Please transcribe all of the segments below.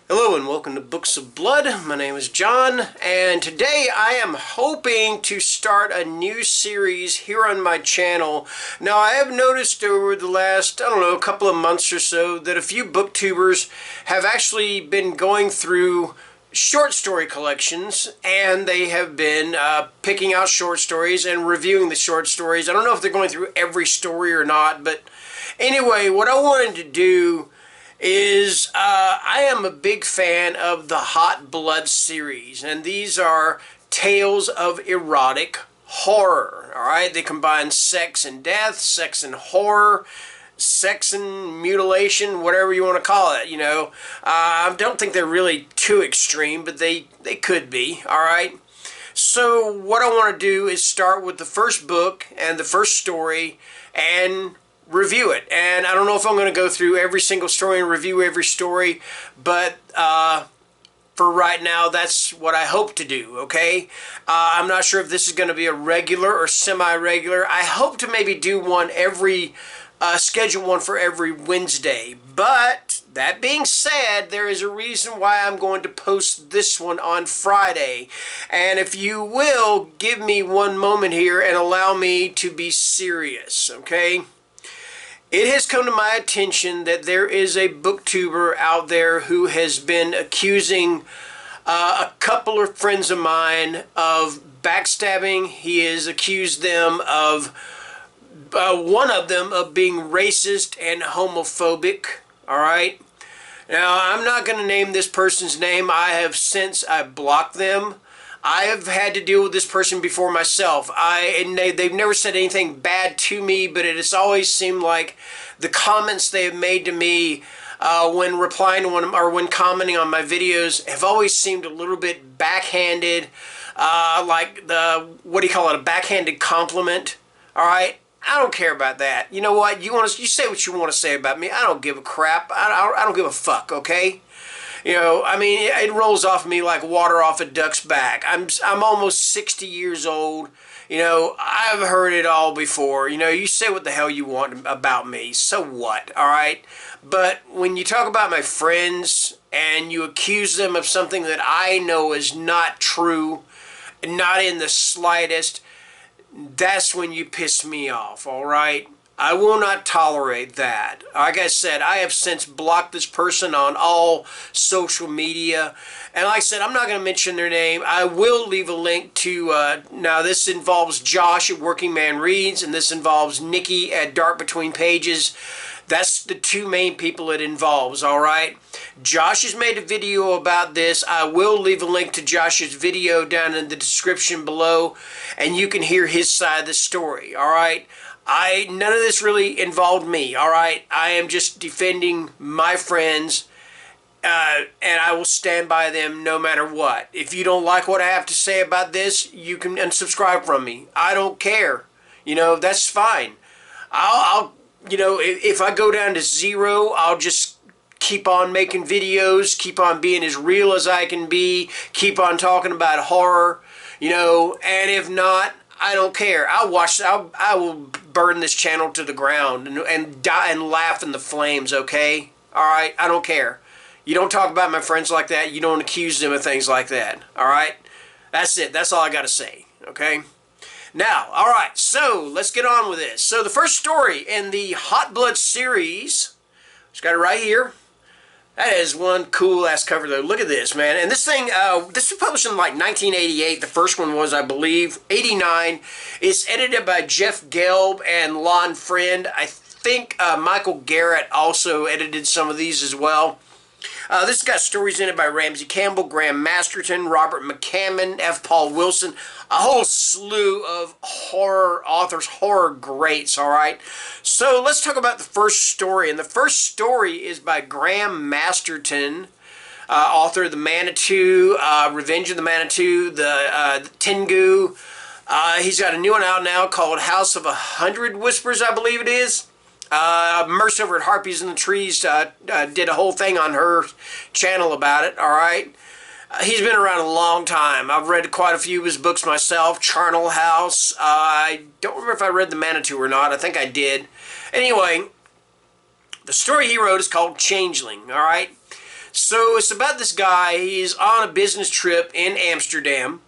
Hello and welcome to Books of Blood. My name is John, and today I am hoping to start a new series here on my channel. Now, I have noticed over the last, a couple of months or so that a few booktubers have actually been going through short story collections, and they have been picking out short stories and reviewing the short stories. I don't know if they're going through every story or not, but anyway, what I wanted to do is I am a big fan of the Hot Blood series, and these are tales of erotic horror. All right, they combine sex and death, sex and horror, sex and mutilation, whatever you want to call it. I don't think they're really too extreme, but they could be. All right. So what I want to do is start with the first book and the first story and review it. And I don't know if I'm going to go through every single story and review every story, but for right now, that's what I hope to do, okay? I'm not sure if this is going to be a regular or semi-regular. I hope to maybe do one schedule one for every Wednesday. But that being said, there is a reason why I'm going to post this one on Friday. And if you will, give me one moment here and allow me to be serious, okay? It has come to my attention that there is a booktuber out there who has been accusing a couple of friends of mine of backstabbing. He has accused them of, one of them, of being racist and homophobic. All right. Now, I'm not going to name this person's name. I blocked them. I have had to deal with this person before myself. They've never said anything bad to me, but it has always seemed like the comments they have made to me when replying to one or when commenting on my videos have always seemed a little bit backhanded, like a backhanded compliment. All right, I don't care about that. You know what? You say what you want to say about me. I don't give a crap. I don't give a fuck. Okay. It rolls off me like water off a duck's back. I'm almost 60 years old. I've heard it all before. You say what the hell you want about me. So what? All right? But when you talk about my friends and you accuse them of something that I know is not true, not in the slightest, that's when you piss me off, all right? I will not tolerate that. Like I said, I have since blocked this person on all social media. And like I said, I'm not going to mention their name. I will leave a link to, now this involves Josh at Working Man Reads, and this involves Nikki at Dark Between Pages. That's the two main people it involves, all right? Josh has made a video about this. I will leave a link to Josh's video down in the description below, and you can hear his side of the story, all right? None of this really involved me, all right? I am just defending my friends, and I will stand by them no matter what. If you don't like what I have to say about this, you can unsubscribe from me. I don't care. That's fine. If I go down to zero, I'll just keep on making videos, keep on being as real as I can be, keep on talking about horror, and if not, I don't care. I will burn this channel to the ground and die and laugh in the flames, okay? All right? I don't care. You don't talk about my friends like that. You don't accuse them of things like that, all right? That's it. That's all I got to say, okay? Now, all right, so let's get on with this. So the first story in the Hot Blood series, just got it right here. That is one cool-ass cover, though. Look at this, man. And this thing, this was published in, like, 1988. The first one was, I believe, 89. It's edited by Jeff Gelb and Lon Friend. I think Michael Garrett also edited some of these as well. This has got stories in it by Ramsey Campbell, Graham Masterton, Robert McCammon, F. Paul Wilson, a whole slew of horror authors, horror greats, all right? So let's talk about the first story. And the first story is by Graham Masterton. author of the Manitou, Revenge of the Manitou, the Tengu. He's got a new one out now called House of 100 Whispers, I believe it is. Merce over at Harpies in the Trees did a whole thing on her channel about it, alright? He's been around a long time. I've read quite a few of his books myself. Charnel House. I don't remember if I read The Manitou or not. I think I did. Anyway, the story he wrote is called Changeling, alright? So it's about this guy. He's on a business trip in Amsterdam.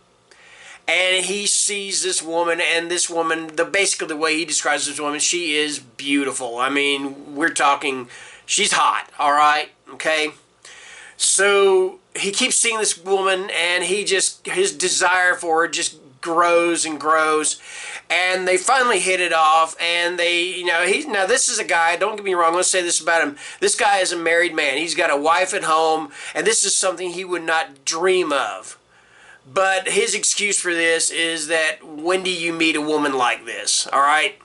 And he sees this woman, and this woman, basically the way he describes this woman, she is beautiful. I mean, we're talking, she's hot, alright? Okay? So he keeps seeing this woman, and his desire for her just grows and grows. And they finally hit it off, and now this is a guy, don't get me wrong, let's say this about him. This guy is a married man. He's got a wife at home, and this is something he would not dream of. But his excuse for this is that when do you meet a woman like this, alright?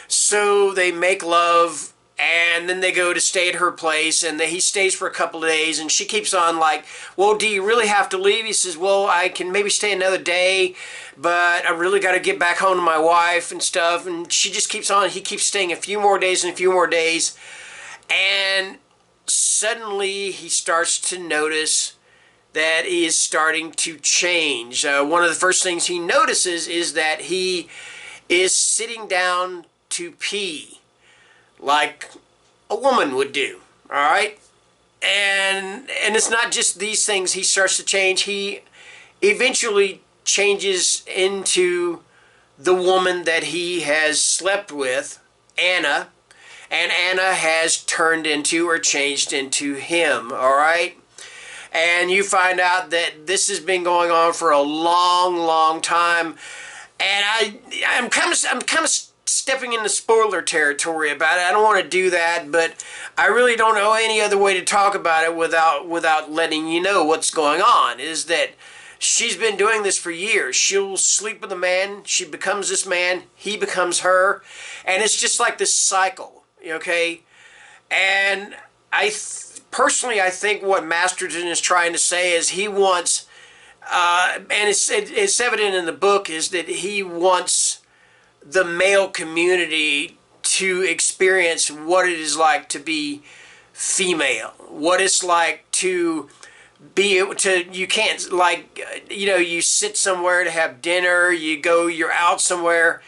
So they make love, and then they go to stay at her place, and he stays for a couple of days, and she keeps on like, well, do you really have to leave? He says, well, I can maybe stay another day, but I really got to get back home to my wife and stuff. And she just keeps on. He keeps staying a few more days and a few more days, and suddenly he starts to notice that he is starting to change. One of the first things he notices is that he is sitting down to pee like a woman would do, alright? And it's not just these things he starts to change. He eventually changes into the woman that he has slept with, Anna, and Anna has turned into or changed into him, alright? And you find out that this has been going on for a long, long time. And I'm kind of stepping into spoiler territory about it. I don't want to do that, but I really don't know any other way to talk about it without letting you know what's going on. Is that she's been doing this for years. She'll sleep with a man, she becomes this man, he becomes her, and it's just like this cycle, okay? And personally, I think what Masterton is trying to say is he wants, and it's evident in the book, is that he wants the male community to experience what it is like to be female, what it's like to be able to, you can't, like, you sit somewhere to have dinner, you're out somewhere,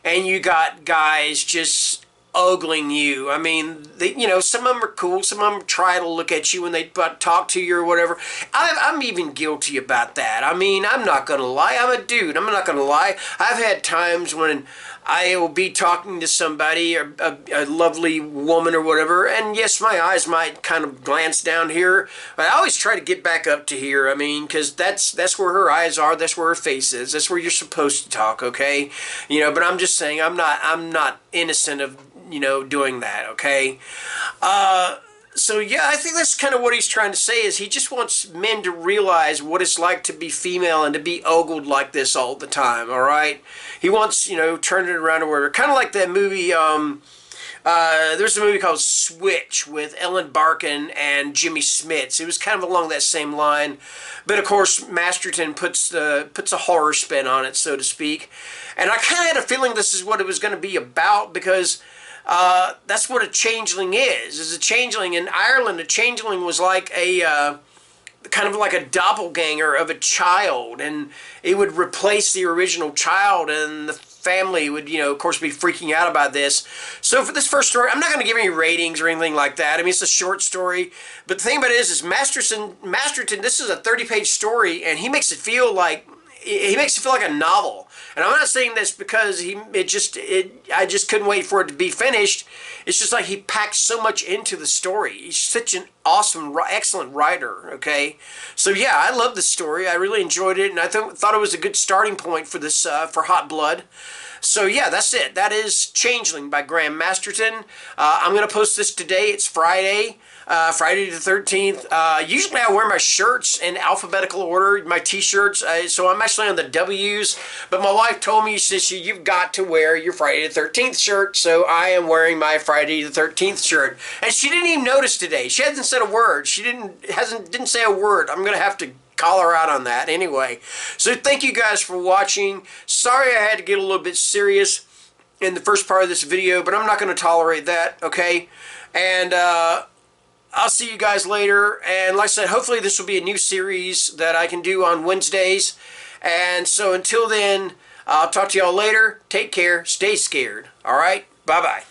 and you got guys just ogling you. I mean, some of them are cool. Some of them try to look at you when they talk to you or whatever. I'm even guilty about that. I mean, I'm not going to lie. I'm a dude. I'm not going to lie. I've had times when I will be talking to somebody, or a lovely woman or whatever, and yes, my eyes might kind of glance down here, but I always try to get back up to here. I mean, because that's where her eyes are. That's where her face is. That's where you're supposed to talk, okay? But I'm just saying, I'm not innocent of doing that, okay? So yeah, I think that's kind of what he's trying to say, is he just wants men to realize what it's like to be female and to be ogled like this all the time, alright? He wants, turn it around to where, kind of like that movie, there's a movie called Switch with Ellen Barkin and Jimmy Smits. It was kind of along that same line, but of course Masterton puts a horror spin on it, so to speak. And I kind of had a feeling this is what it was going to be about, because that's what a changeling is a changeling. In Ireland, a changeling was like a kind of like a doppelganger of a child, and it would replace the original child, and the family would, of course, be freaking out about this. So for this first story, I'm not going to give any ratings or anything like that. I mean, it's a short story, but the thing about it is Masterton, this is a 30-page story, and he makes it feel like a novel. And I'm not saying this because I just couldn't wait for it to be finished. It's just like he packed so much into the story. He's such an awesome, excellent writer, okay? So yeah, I love this story. I really enjoyed it, and I thought it was a good starting point for this, for Hot Blood. So yeah, that's it. That is Changeling by Graham Masterton. I'm going to post this today. It's Friday. Friday the 13th. Usually I wear my shirts in alphabetical order, my t-shirts, so I'm actually on the W's, but my wife told me, she said, you've got to wear your Friday the 13th shirt, so I am wearing my Friday the 13th shirt. And she didn't even notice today. She hasn't said a word. She didn't say a word. I'm going to have to call her out on that anyway. So thank you guys for watching. Sorry I had to get a little bit serious in the first part of this video, but I'm not going to tolerate that, okay? And I'll see you guys later. And like I said, hopefully this will be a new series that I can do on Wednesdays. And so until then, I'll talk to y'all later. Take care. Stay scared. All right? Bye-bye.